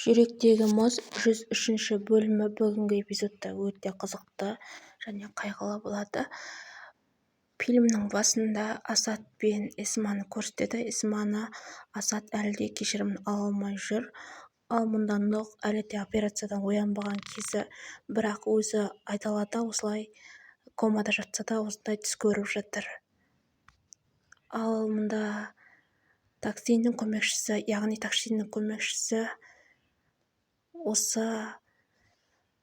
Жүректегі мұз 103-ші бөлімі бүгінгі эпизодта өте қызықты және қайғылы болады. Фильмнің басында Асад пен Эсманы көрсетеді. Эсманы Асад әлі де кешірімін ала алмай жүр. Ал мұнда Нұх әлі де операциядан оянбаған кезі, бірақ өзі айдалада осылай комада жатса да осындай түс көріп жатыр. Ал мұнда таксидің көмекшісі осы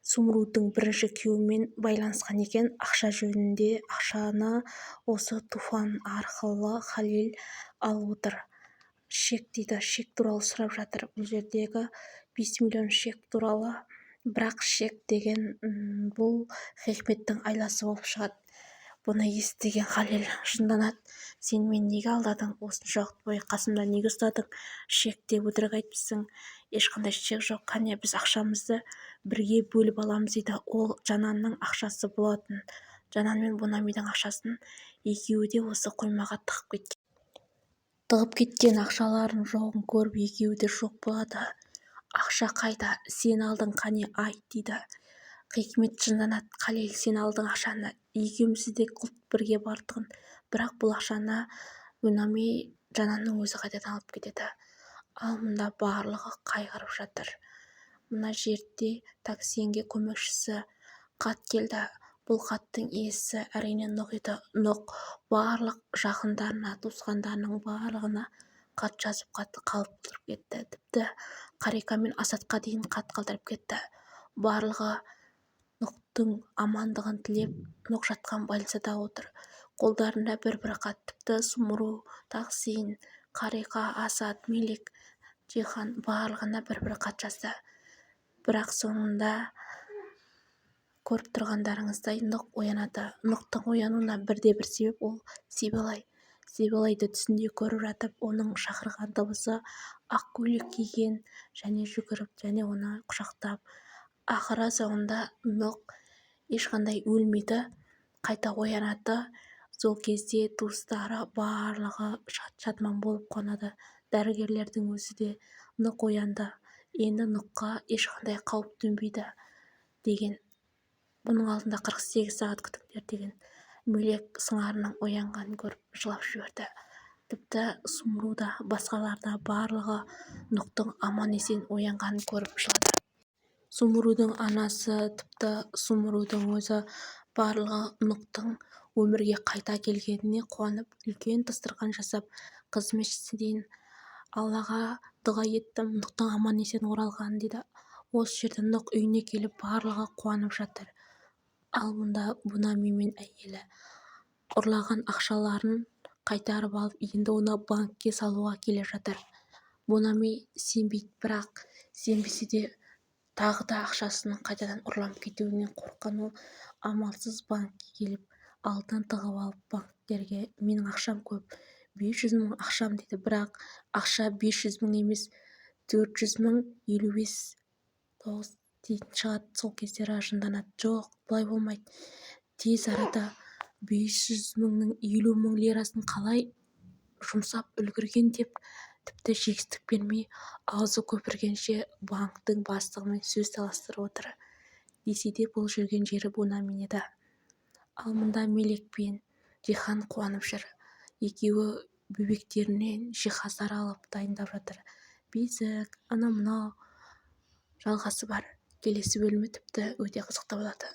Сумрудың бірінші күйеуімен байланысқан екен. Ақша жөнінде, ақшаны осы Туфан арқылы Халил алып отыр. Шек дейді, шек туралы сұрап жатыр. Бұл жердегі 5 миллион шек туралы. Бірақ шек деген бұл Хикметтің айласы болып шығады. Бұны естіген Халил жынданады. Сен мен неге алдадың? Осынша уақыт бойы қасымда неге ұстадың? Шек деп өтірік айтыпсың. Ешқандай шек жоқ. Қане біз ақшамызды бірге бөліп аламыз дейді. Ол Жананның ақшасы болатын. Жанан мен Бунамидің ақшасын екеуі де осы қоймаға тығып кеткен. Ақшалардың жоғын көріп екеуі де жоқ болады. Ақша қайда? Сен алдың, қане айт дейді. Хикмет жынданады. Халил, сен алдың ақшаны. Екеумізді де қылып бірге бардығын. Бірақ бұл ақшаны Бунами Жананның өзі қайтадан алып кетеді. Ал мұнда барлығы қайғырып жатыр. Мына жерде таксинге көмекшісі хат келді. Бұл хаттың иесі әрине Нұх еді. Нұх барлық жақындарына, туысқандарының барлығына хат жазып қалып тұрып кетті. Тіпті Қарика мен Асадқа дейін хат қалдырып кетті. Барлығы Нұхтың амандығын тілеп, Нұх жатқан больницада отыр. Қолдарында бір-бір хат. Тіпті Сумру, Таксин, Қарика, Асад, Мелик, Джихан барлығына бір-бір хат жазды. Бірақ соңында көріп тұрғандарыңыздай Нұх оянады. Нұхтың оянуына бірде-бір себеп ол Сибилай. Сибилайды түсінде көріп жатып, оның шақырған дыбысы, ақ көйлек киген және жүгіріп, және оны құшақтап. Ақыры соңында Нұх ешқандай өлмейді, қайта оянады. Сол кезде туыстары барлығы шат-шадыман болып қуанады. Дәрігерлердің өзі де Нұх оянды. Енді Нұхқа ешқандай қауіп төнбейді деген. Бұның алдында 48 сағат күтіңдер деген. Мелик сыңарының оянғанын көріп жылап жіберді. Тіпті Сумруда, басқаларда барлығы Нұхтың аман есен оянғанын көріп жылады. Сумрудың анасы, тіпті Сумрудың өзі барлығы Нұхтың өмірге қайта келгеніне қуанып, үлкен дастархан жасап, қызметшісінен Аллаға дұға еттім, Нұхтың аман есен оралғанын дейді. Осы жерде Нұх үйіне келіп барлығы қуанып жатыр. Ал мұнда Бунами мен әйелі ұрлаған ақшаларын қайтарып алып, енді оны банкке салуға келе жатыр. Бунами сенбейді, бірақ сенбесе де тағы да ақшасының қайтадан ұрланып кетуінен қорыққан ол амалсыз банкке келіп, алтын тығып алып банктерге, менің ақшам көп, 500 мың ақшам дейді. Бірақ ақша 500 мың емес, 400 мың 55 дейтін шығады. Сол кездері жынданады. Жоқ, бұлай болмайды. Тез арада 500 мыңның 50 мың лирасын қалай жұмсап үлгерген деп, тіпті жетістік бермей, аузы көпіргенше банктың бастығымен сөз таластырып отыр. Десе де бұл жүрген жері Бунами еді. Ал мұнда Мелик пен Джихан қуанып жүр. Екеуі бөбектерінен жиһаздар алып дайындап жатыр. Бесік, ана-мынау жалғасы бар. Келесі бөлімі тіпті өте қызықты болады.